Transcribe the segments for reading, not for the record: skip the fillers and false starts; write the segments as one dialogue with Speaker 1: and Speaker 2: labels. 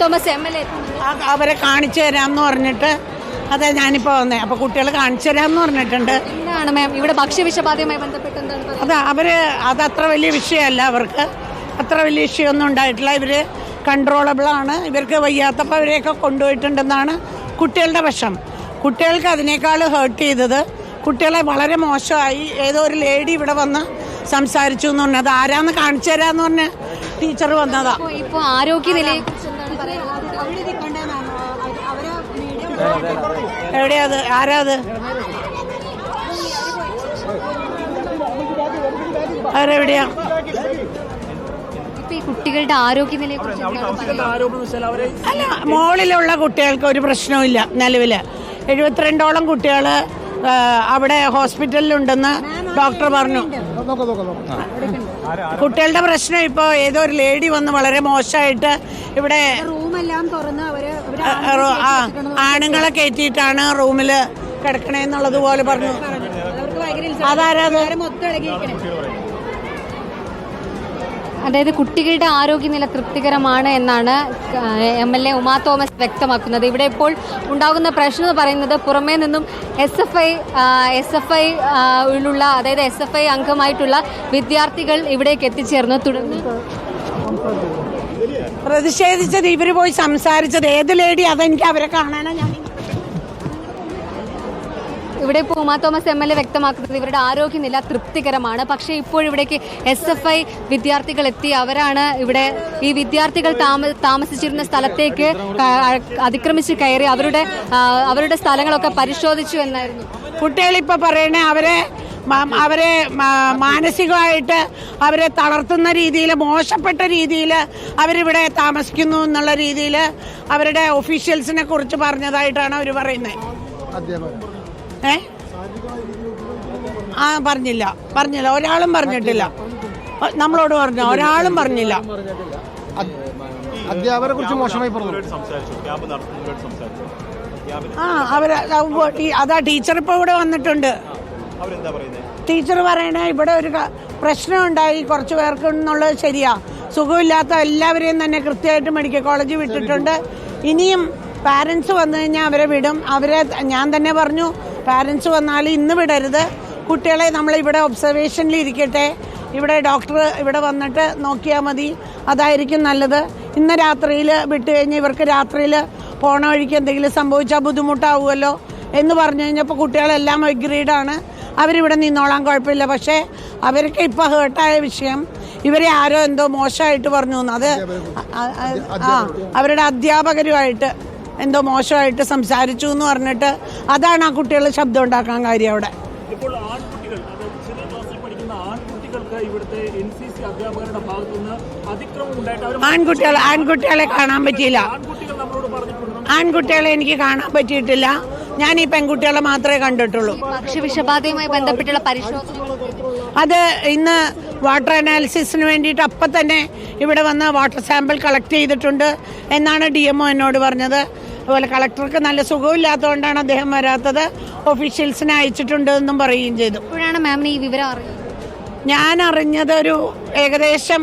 Speaker 1: Thomas MLA
Speaker 2: അവരെ കാണിച്ചു തരാമെന്ന് പറഞ്ഞിട്ട് അതെ ഞാനിപ്പോൾ വന്നേ. അപ്പോൾ കുട്ടികൾ കാണിച്ചു തരാമെന്ന് പറഞ്ഞിട്ടുണ്ട്.
Speaker 1: എന്താണ് മാം ഇവിടെ ഭക്ഷ്യവിഷബാധയുമായി ബന്ധപ്പെട്ട് എന്താണ്
Speaker 2: അതത്ര വലിയ വിഷയമല്ല, അവർക്ക് അത്ര വലിയ വിഷയമൊന്നും ഉണ്ടായിട്ടില്ല. ഇവർ കൺട്രോളബിളാണ്. ഇവർക്ക് വയ്യാത്തപ്പോൾ അവരെയൊക്കെ കൊണ്ടുപോയിട്ടുണ്ടെന്നാണ് കുട്ടികളുടെ പക്ഷം. കുട്ടികൾക്ക് അതിനേക്കാൾ ഹേർട്ട് ചെയ്തത് കുട്ടികളെ വളരെ മോശമായി. ഏതോ ഒരു ലേഡി ഇവിടെ വന്ന് സംസാരിച്ചു എന്ന് പറഞ്ഞത് ആരാന്ന് കാണിച്ചു തരാന്ന് പറഞ്ഞ് ടീച്ചർ വന്നതാ.
Speaker 1: ഇപ്പോൾ ആരോഗ്യനിലയെ
Speaker 2: എവിടെയാ അത്? ആരാ അത്? അവരെവിടെയാ?
Speaker 1: കുട്ടികളുടെ ആരോഗ്യനിലയെ
Speaker 2: അല്ല, മോളിലുള്ള കുട്ടികൾക്ക് ഒരു പ്രശ്നവുമില്ല. നിലവിൽ 72ഓളം കുട്ടികൾ അവിടെ ഹോസ്പിറ്റലിലുണ്ടെന്ന് ഡോക്ടർ പറഞ്ഞു. കുട്ടികളുടെ പ്രശ്നം ഇപ്പോൾ ഏതോ ഒരു ലേഡി വന്ന് വളരെ മോശമായിട്ട് ഇവിടെ
Speaker 1: റൂമെല്ലാം തുറന്ന്
Speaker 2: ആണുങ്ങളെ കയറ്റിയിട്ടാണ് റൂമിൽ കിടക്കണേന്നുള്ളത് പോലെ പറഞ്ഞു. അതാരാ?
Speaker 1: അതായത് കുട്ടികളുടെ ആരോഗ്യനില തൃപ്തികരമാണ് എന്നാണ് MLA ഉമാ തോമസ് വ്യക്തമാക്കുന്നത്. ഇവിടെ ഇപ്പോൾ ഉണ്ടാകുന്ന പ്രശ്നം എന്ന് പറയുന്നത് പുറമേ നിന്നും SFI ഉള്ള അതായത് SFI അംഗമായിട്ടുള്ള വിദ്യാർത്ഥികൾ ഇവിടേക്ക് എത്തിച്ചേർന്നു. തുടർന്ന്
Speaker 2: പ്രതിഷേധിച്ചത് ഇവർ പോയി സംസാരിച്ചത് ഏത് ലേഡി അതെനിക്ക് അവരെ കാണാനാ. ഞാൻ
Speaker 1: ഇവിടെ ഇപ്പോൾ ഉമാ തോമസ് MLA വ്യക്തമാക്കുന്നത് ഇവരുടെ ആരോഗ്യനില തൃപ്തികരമാണ്. പക്ഷേ ഇപ്പോൾ ഇവിടേക്ക് SFI വിദ്യാർത്ഥികൾ എത്തി. അവരാണ് ഇവിടെ ഈ വിദ്യാർത്ഥികൾ താമസിച്ചിരുന്ന സ്ഥലത്തേക്ക് അതിക്രമിച്ച് കയറി അവരുടെ സ്ഥലങ്ങളൊക്കെ പരിശോധിച്ചു എന്നായിരുന്നു
Speaker 2: കുട്ടികളിപ്പോൾ പറയണേ. അവരെ മാനസികമായിട്ട് അവരെ തളർത്തുന്ന രീതിയിൽ, മോശപ്പെട്ട രീതിയിൽ അവരിവിടെ താമസിക്കുന്നു എന്നുള്ള രീതിയിൽ അവരുടെ ഒഫീഷ്യൽസിനെ കുറിച്ച് പറഞ്ഞതായിട്ടാണ് അവർ പറയുന്നത്. പറഞ്ഞില്ല ഒരാളും പറഞ്ഞിട്ടില്ല. നമ്മളോട് പറഞ്ഞു, ഒരാളും പറഞ്ഞില്ല.
Speaker 3: അധ്യാപകരെ കുറിച്ച് മോശമായി പറഞ്ഞു.
Speaker 2: അതാ ടീച്ചർ ഇപ്പൊ ഇവിടെ വന്നിട്ടുണ്ട്. ടീച്ചർ പറയണേ ഇവിടെ ഒരു പ്രശ്നമുണ്ടായി കുറച്ചു പേർക്ക് എന്നുള്ളത് ശരിയാ. സുഖമില്ലാത്ത എല്ലാവരെയും തന്നെ കൃത്യമായിട്ട് മെഡിക്കൽ കോളേജിൽ വിട്ടിട്ടുണ്ട്. ഇനിയും പാരൻസ് വന്നു കഴിഞ്ഞാൽ അവരെ വിടും. ഞാൻ തന്നെ പറഞ്ഞു, പാരൻസ് വന്നാൽ ഇന്ന് വിടരുത്, കുട്ടികളെ നമ്മളിവിടെ ഒബ്സർവേഷനിൽ ഇരിക്കട്ടെ, ഇവിടെ ഡോക്ടർ ഇവിടെ വന്നിട്ട് നോക്കിയാൽ മതി, അതായിരിക്കും നല്ലത്. ഇന്ന് രാത്രിയിൽ വിട്ട് കഴിഞ്ഞ് ഇവർക്ക് രാത്രിയിൽ പോണ വഴിക്ക് എന്തെങ്കിലും സംഭവിച്ചാൽ ബുദ്ധിമുട്ടാവുമല്ലോ എന്ന് പറഞ്ഞു കഴിഞ്ഞപ്പോൾ കുട്ടികളെല്ലാം അഗ്രീഡാണ്. അവരിവിടെ നിന്നോളാൻ കുഴപ്പമില്ല. പക്ഷേ അവർക്ക് ഇപ്പോൾ ഹേർട്ടായ വിഷയം ഇവരെ ആരോ എന്തോ മോശമായിട്ട് പറഞ്ഞു. അത് അവരുടെ അധ്യാപകരുമായിട്ട് എന്തോ മോശമായിട്ട് സംസാരിച്ചു എന്ന് പറഞ്ഞിട്ട് അതാണ് ആ കുട്ടികൾ ശബ്ദം ഉണ്ടാക്കാൻ കാര്യം അവിടെ. ആൺകുട്ടികളെ കാണാൻ പറ്റിയില്ല. ആൺകുട്ടികളെ എനിക്ക് കാണാൻ പറ്റിയിട്ടില്ല. ഞാൻ ഈ പെൺകുട്ടികളെ മാത്രമേ കണ്ടിട്ടുള്ളൂ.
Speaker 1: ഭക്ഷ്യവിഷബാധയുമായി ബന്ധപ്പെട്ടുള്ള പരിശോധന
Speaker 2: അത് ഇന്ന് വാട്ടർ അനാലിസിസിന് വേണ്ടിയിട്ട് അപ്പം തന്നെ ഇവിടെ വന്ന് വാട്ടർ സാമ്പിൾ കളക്ട് ചെയ്തിട്ടുണ്ട് എന്നാണ് DMO എന്നോട് പറഞ്ഞത്. അതുപോലെ കളക്ടർക്ക് നല്ല സുഖമില്ലാത്തതുകൊണ്ടാണ് അദ്ദേഹം വരാത്തത്. ഒഫീഷ്യൽസിനെ അയച്ചിട്ടുണ്ട് എന്നും പറയുകയും ചെയ്തു.
Speaker 1: എപ്പോഴാണ് മാമിന് ഈ വിവരം അറിയുന്നത്?
Speaker 2: ഞാൻ അറിഞ്ഞത് ഏകദേശം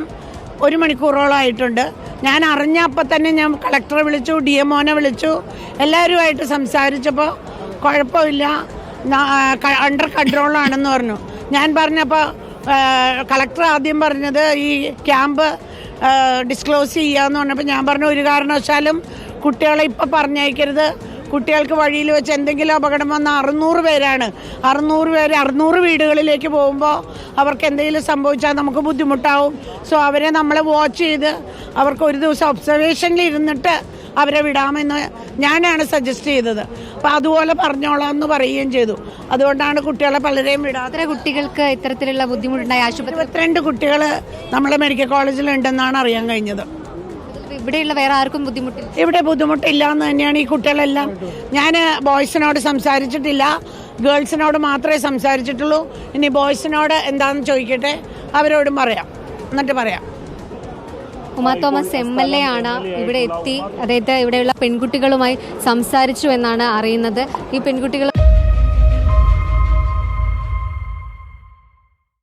Speaker 2: 1 മണിക്കൂറോളമായിട്ടുണ്ട്. ഞാൻ അറിഞ്ഞ അപ്പം തന്നെ ഞാൻ കളക്ടറെ വിളിച്ചു, DMOനെ വിളിച്ചു, എല്ലാവരുമായിട്ട് സംസാരിച്ചപ്പോൾ കുഴപ്പമില്ല, അണ്ടർ കൺട്രോളാണെന്ന് പറഞ്ഞു. ഞാൻ പറഞ്ഞപ്പോൾ കളക്ടർ ആദ്യം പറഞ്ഞത് ഈ ക്യാമ്പ് ഡിസ്ക്ലോസ് ചെയ്യാമെന്ന് പറഞ്ഞപ്പോൾ ഞാൻ പറഞ്ഞു ഒരു കാരണവശാലും കുട്ടികളെ ഇപ്പം പറഞ്ഞയക്കരുത്. കുട്ടികൾക്ക് വഴിയിൽ വെച്ച് എന്തെങ്കിലും അപകടം വന്ന 600 പേരാണ്. 600 പേര് 600 വീടുകളിലേക്ക് പോകുമ്പോൾ അവർക്ക് എന്തെങ്കിലും സംഭവിച്ചാൽ നമുക്ക് ബുദ്ധിമുട്ടാവും. സോ അവരെ നമ്മൾ വാച്ച് ചെയ്ത് അവർക്ക് ഒരു ദിവസം ഒബ്സർവേഷനിൽ ഇരുന്നിട്ട് അവരെ വിടാമെന്ന് ഞാനാണ് സജസ്റ്റ് ചെയ്തത്. അപ്പം അതുപോലെ പറഞ്ഞോളാം എന്ന് പറയുകയും ചെയ്തു. അതുകൊണ്ടാണ് കുട്ടികളെ പലരെയും വിടാതെ.
Speaker 1: കുട്ടികൾക്ക് ഇത്തരത്തിലുള്ള ബുദ്ധിമുട്ടുണ്ടായ ആശുപത്രി
Speaker 2: 22 കുട്ടികൾ നമ്മളെ മെഡിക്കൽ കോളേജിലുണ്ടെന്നാണ് അറിയാൻ കഴിഞ്ഞത്.
Speaker 1: ഇവിടെയുള്ള വേറെ ആർക്കും ബുദ്ധിമുട്ടില്ല?
Speaker 2: ഇവിടെ ബുദ്ധിമുട്ടില്ല എന്ന് തന്നെയാണ് ഈ കുട്ടികളെല്ലാം. ഞാൻ ബോയ്സിനോട് സംസാരിച്ചിട്ടില്ല, ഗേൾസിനോട് മാത്രമേ സംസാരിച്ചിട്ടുള്ളൂ. ഇനി ബോയ്സിനോട് എന്താണെന്ന് ചോദിക്കട്ടെ, അവരോടും പറയാം, എന്നിട്ട് പറയാം.
Speaker 1: ഉമാ തോമസ് MLA ആണ് ഇവിടെ എത്തി. അതായത് ഇവിടെയുള്ള പെൺകുട്ടികളുമായി സംസാരിച്ചു എന്നാണ് അറിയുന്നത്. ഈ പെൺകുട്ടികൾ